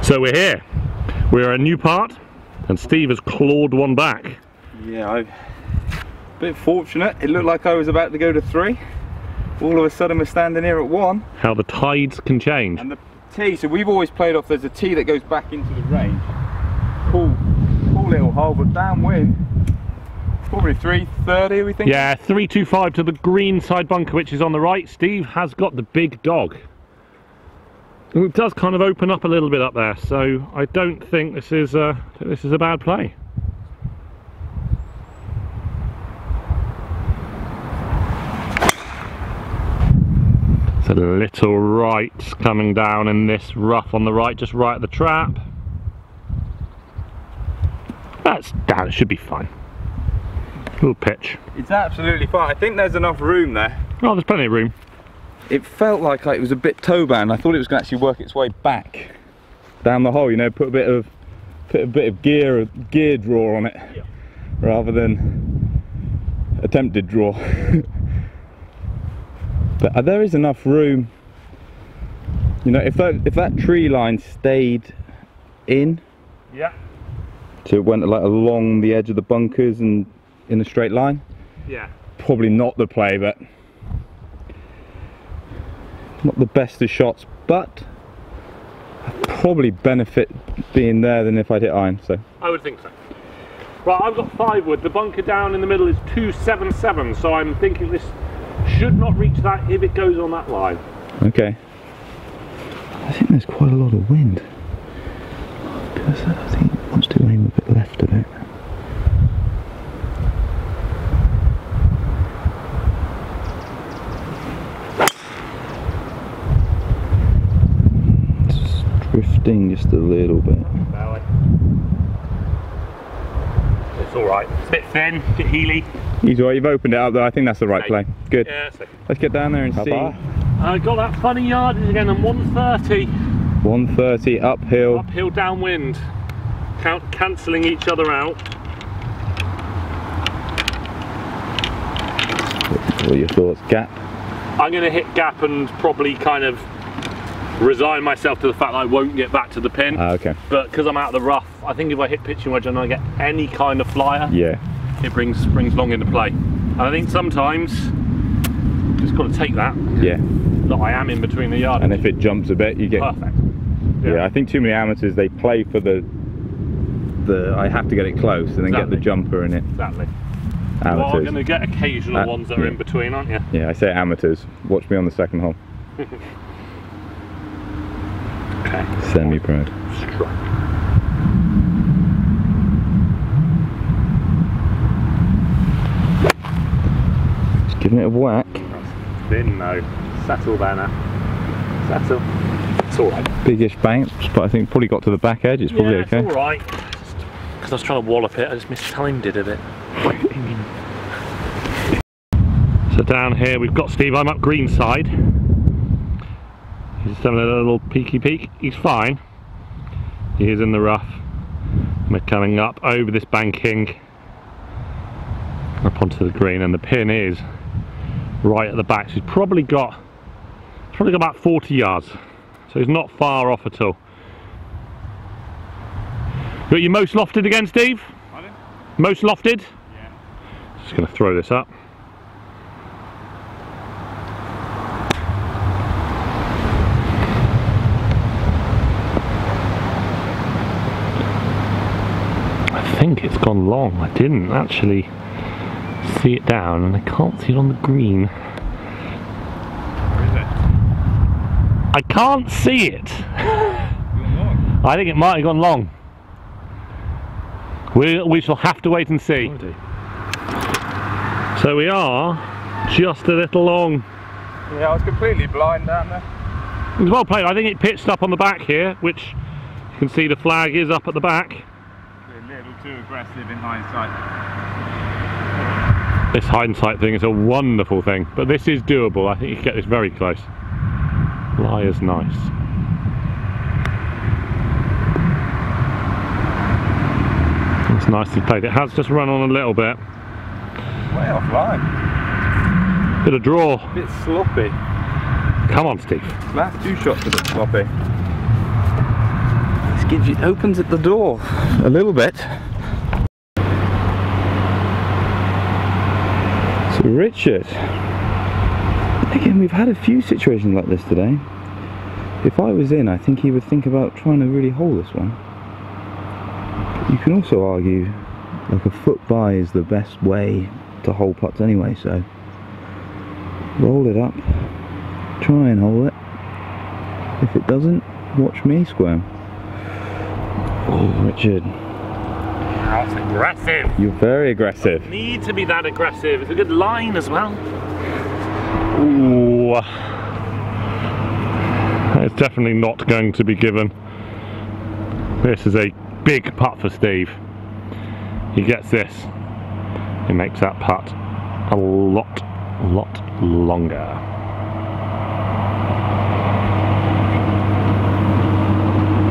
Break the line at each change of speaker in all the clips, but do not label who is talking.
So we're here. We're a new part, and Steve has clawed one back.
Yeah, I'm a bit fortunate. It looked like I was about to go to 3. All of a sudden we're standing here at 1.
How the tides can change.
And the tee, so we've always played off, there's a tee that goes back into the range. Cool little hole, but downwind, probably 330 we think?
Yeah, 325 to the green side bunker, which is on the right. Steve has got the big dog. It does kind of open up a little bit up there, so I don't think this is a bad play. It's a little right coming down in this rough on the right, just right at the trap. That's down, it should be fine. Little pitch.
It's absolutely fine. I think there's enough room there.
Oh, there's plenty of room.
It felt like it was a bit toe bound. I thought it was going to actually work its way back down the hole, you know, put a bit of gear draw on it, yeah, rather than attempted draw. But there is enough room, you know, if that tree line stayed in,
yeah,
so it went like along the edge of the bunkers and in a straight line,
yeah,
probably not the play, but not the best of shots, but I'd probably benefit being there than if I'd hit iron. So
I would think so. Right, I've got 5 wood. The bunker down in the middle is 277, so I'm thinking this should not reach that if it goes on that line.
Okay. I think there's quite a lot of wind. Because I think it wants to aim a bit left of it. Drifting just a little bit.
It's alright. It's a bit thin, a bit heely.
He's alright, you've opened it up though. I think that's the right play. Good.
Yeah, safe.
Let's get down there and see.
I got that funny yardage again on 130.
130 uphill.
Uphill downwind. Cancelling each other out.
What are your thoughts? Gap?
I'm going to hit gap and probably kind of resign myself to the fact that I won't get back to the pin.
Okay.
But because I'm out of the rough, I think if I hit pitching wedge and I get any kind of flyer,
yeah,
it brings long into play. And I think sometimes just got to take that.
Yeah.
That I am in between the yard.
And if it jumps a bit, you get
perfect.
Yeah, I think too many amateurs, they play for the I have to get it close and then get the jumper in it.
Exactly.
Amateurs.
You are going to get occasional ones that are in between, aren't you?
Yeah, I say amateurs. Watch me on the second hole.
Okay.
Semi-pro.
Strike.
Just giving it a whack.
That's thin though. Settle there now. Settle. It's alright.
Biggish bounce, but I think probably got to the back edge. It's probably okay.
It's alright. Because I was trying to wallop it, I just mistimed it a bit. So down here we've got Steve. I'm up green side. He's having a little peeky peek. He's fine. He is in the rough. We're coming up over this banking up onto the green, and the pin is right at the back. So he's probably got about 40 yards. So he's not far off at all. Got your most lofted again, Steve? Pardon? Most lofted?
Yeah.
Just going to throw this up. I think it's gone long. I didn't actually see it down, and I can't see it on the green.
Where is it?
I can't see it. I think it might have gone long. We shall have to wait and see. So we are just a little long.
Yeah, I was completely blind down there.
It was well played. I think it pitched up on the back here, which you can see the flag is up at the back.
A little too aggressive in hindsight.
This hindsight thing is a wonderful thing, but this is doable. I think you can get this very close. Lie is nice. It's nicely played. It has just run on a little bit.
Way offline.
Bit of draw.
A bit sloppy.
Come on, Steve.
Last 2 shots a bit sloppy.
It's
gives you, opens at the door a little bit. So Richard, again, we've had a few situations like this today. If I was in, I think he would think about trying to really hold this one. But you can also argue like a foot by is the best way to hold putts anyway, so roll it up, try and hold it. If it doesn't, watch me squirm. Oh, Richard.
That's aggressive.
You're very aggressive.
Don't need to be that aggressive. It's a good line as well. Ooh. It's definitely not going to be given. This is a big putt for Steve. He gets this. He makes that putt a lot longer.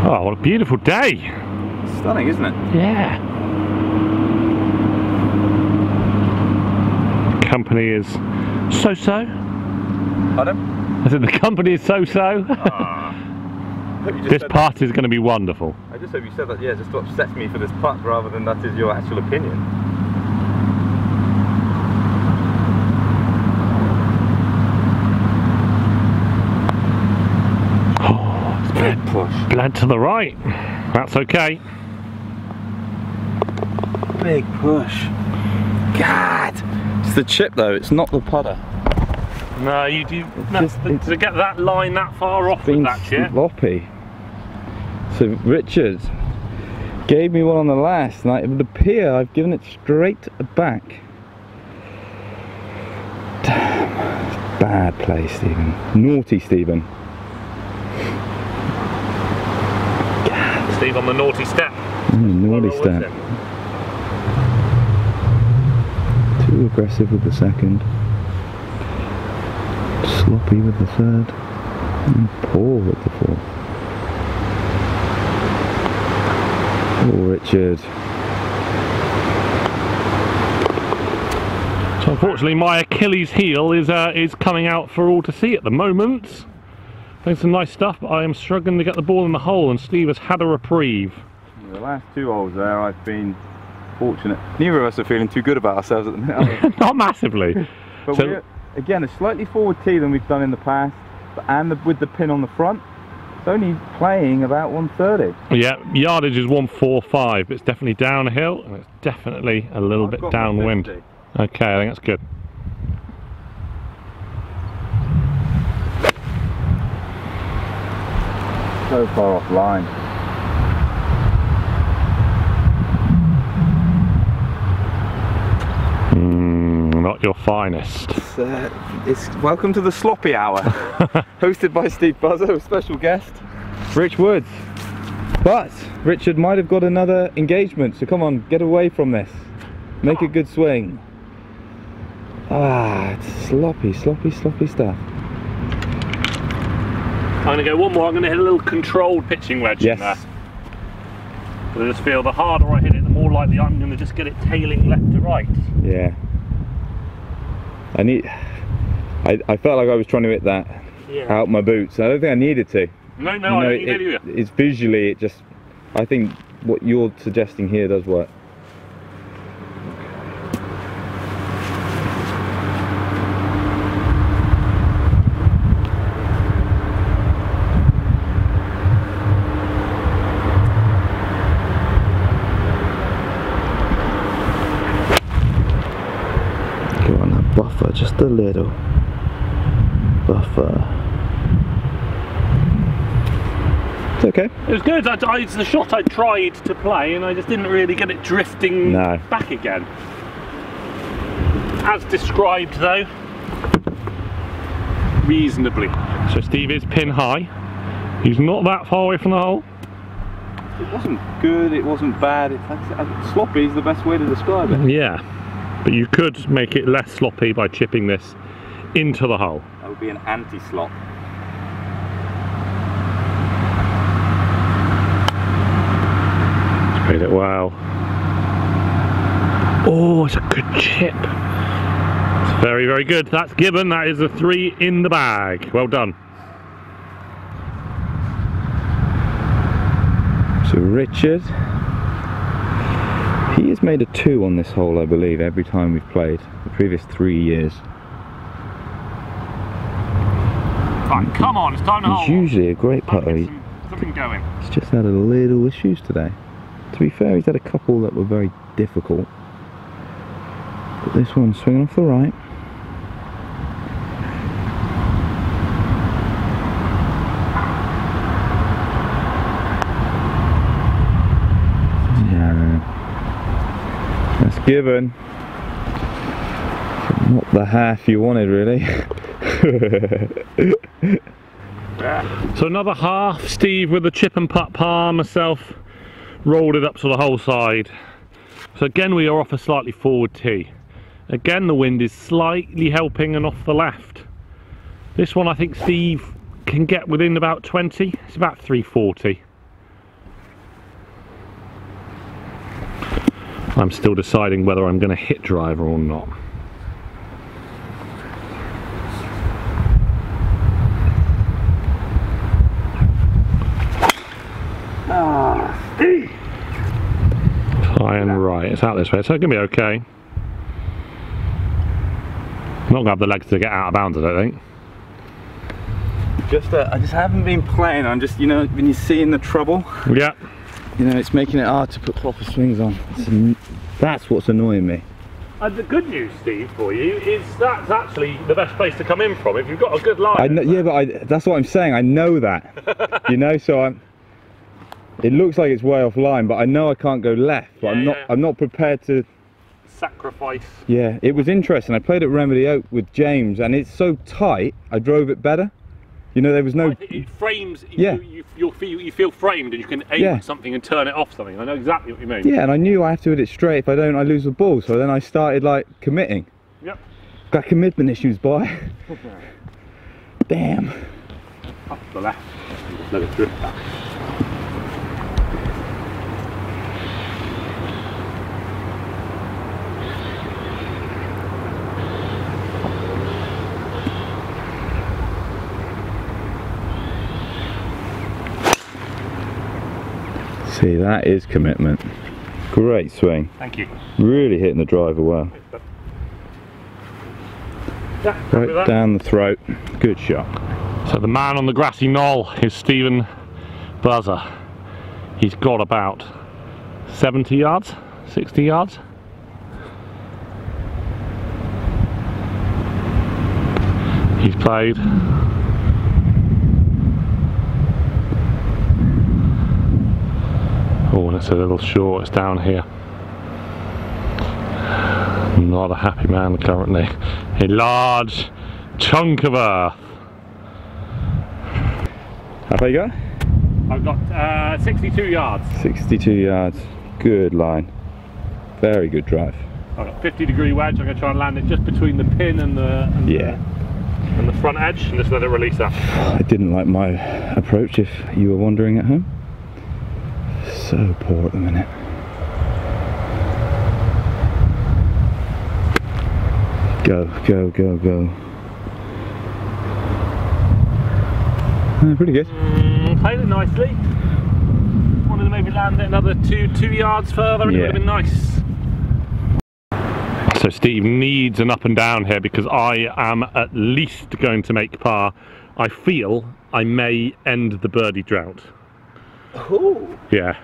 Oh, what a beautiful day!
Stunning, isn't it?
Yeah. The company is so-so.
Pardon?
I said the company is so-so. This putt is going to be wonderful.
I just hope you said that, yeah, just to upset me for this putt rather than that is your actual opinion.
Oh, it's
Big push.
bled to the right. That's okay.
Big push. God! It's the chip though, it's not the putter.
No, you do. To get that line that far off with that chip.
Sloppy. So Richard gave me one on the last, and it would appear I've given it straight back. Damn. Bad play, Stephen. Naughty Stephen.
Steve on the naughty step.
Naughty step. Too aggressive with the second. Sloppy with the third. And poor with the fourth. Oh, Richard.
So unfortunately my Achilles heel is coming out for all to see at the moment. Playing some nice stuff, but I am struggling to get the ball in the hole, and Steve has had a reprieve.
The last two holes there I've been fortunate. Neither of us are feeling too good about ourselves at the minute.
Not massively.
But
So,
we're, again, a slightly forward tee than we've done in the past, and with the pin on the front, it's only playing about 130.
yeah, yardage is 145, but it's definitely downhill, and it's definitely a little bit downwind. Okay, I think that's good.
So far off line.
Not your finest.
It's welcome to the sloppy hour, hosted by Steve Buzza, a special guest, Rich Woods. But Richard might have got another engagement, so come on, get away from this. Make a good swing. Ah, it's sloppy stuff.
I'm going to go one more. I'm going to hit a little controlled pitching wedge in there. But I just feel the harder I hit it, the more likely I'm going to just get it tailing left to right.
Yeah. I felt like I was trying to hit that out my boots. I don't think I needed to.
No, I don't think you did either.
It's visually, it just, I think what you're suggesting here does work. Buffer, just a little buffer. It's okay.
It was good. It's the shot I tried to play, and I just didn't really get it drifting back again. As described, though, reasonably. So Steve is pin high. He's not that far away from the hole.
It wasn't good. It wasn't bad. Sloppy is the best way to describe it.
Yeah. But you could make it less sloppy by chipping this into the hole.
That would be an anti-slop.
Played it well. Oh, it's a good chip. It's very, very good. That's given. That is a 3 in the bag. Well done.
So Richard, he has made a 2 on this hole, I believe, every time we've played, the previous 3 years.
Fine, come on, it's time to hold.
He's usually a great putter.
Something going.
He's just had a little issues today. To be fair, he's had a couple that were very difficult. But this one's swinging off the right. That's given. Not the half you wanted, really.
So another half, Steve with the chip and putt par, myself rolled it up to the whole side. So again we are off a slightly forward tee. Again the wind is slightly helping and off the left. This one I think Steve can get within about 20, it's about 340. I'm still deciding whether I'm going to hit driver or not. High and right, it's out this way, so it's going to be okay. I'm not going to have the legs to get out of bounds, I don't think.
I just haven't been playing. I'm just, you know, when you're seeing the trouble.
Yeah.
You know, it's making it hard to put proper swings on. That's what's annoying me.
And the good news, Steve, for you is that's actually the best place to come in from if you've got a good line.
Yeah, but that's what I'm saying. I know that. You know, so it looks like it's way off line, but I know I can't go left. But I'm not prepared to
sacrifice. Yeah,
it was interesting. I played at Remedy Oak with James, and it's so tight. I drove it better. You know, there was no.
It frames.
Yeah.
You feel framed, and you can aim at something and turn it off something. I know exactly what you mean.
Yeah, and I knew I have to hit it straight. If I don't, I lose the ball. So then I started like committing.
Yep.
Got commitment issues, boy. Damn.
Up the left. Just let it drift back.
See, that is commitment. Great swing.
Thank you.
Really hitting the driver well.
Yeah,
right down the throat. Good shot.
So the man on the grassy knoll is Steve Buzza. He's got about 70 yards, 60 yards. He's played. Oh, and it's a little short, it's down here. Not a happy man currently. A large chunk of earth.
How far you got?
I've got 62 yards.
62 yards, good line. Very good drive.
I've got 50-degree wedge. I'm going to try and land it just between the pin and the front edge and just let it release up.
I didn't like my approach if you were wondering at home. So poor at the minute. Go, go, go, go. Pretty good.
Played it nicely. Wanted to maybe land it another two yards further and it would have been nice. So Steve needs an up and down here because I am at least going to make par. I feel I may end the birdie drought.
Ooh.
Yeah.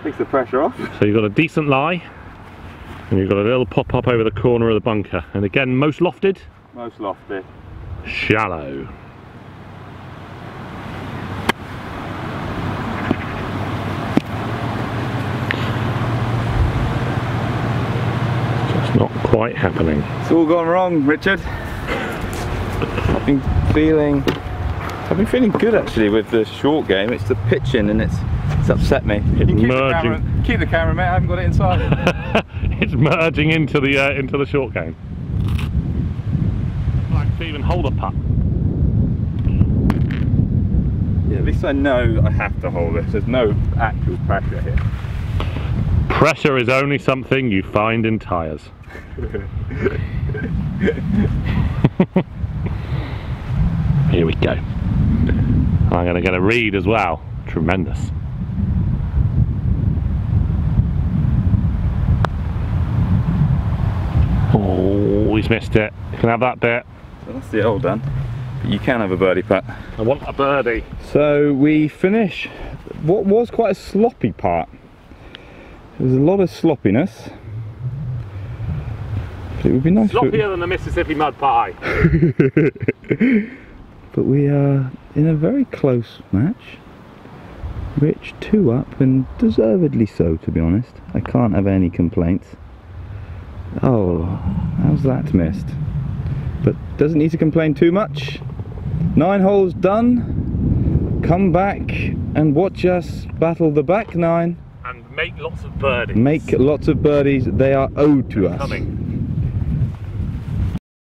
Takes the pressure off.
So you've got a decent lie and you've got a little pop up over the corner of the bunker. And again, most lofted?
Most lofted.
Shallow. Just not quite happening.
It's all gone wrong, Richard. I've been feeling good actually with the short game. It's the pitching and it's upset me.
It's merging.
Keep the camera, mate. I haven't got it inside.
It's merging into the short game. Right, Stephen, hold a putt.
Yeah, at least I know I have to hold this. There's no actual pressure here.
Pressure is only something you find in tyres. Here we go. I'm going to get a read as well. Tremendous. Oh, he's missed it. You can have that bit.
So that's the old done. But you can have a birdie putt.
I want a birdie.
So we finish what was quite a sloppy part. There was a lot of sloppiness. But it would be nice.
Sloppier than the Mississippi mud pie.
But we are in a very close match. Rich 2 up, and deservedly so, to be honest. I can't have any complaints. Oh, how's that missed? But doesn't need to complain too much. 9 holes done. Come back and watch us battle the back 9.
And make lots of birdies.
Make lots of birdies. They are owed to us.
Coming.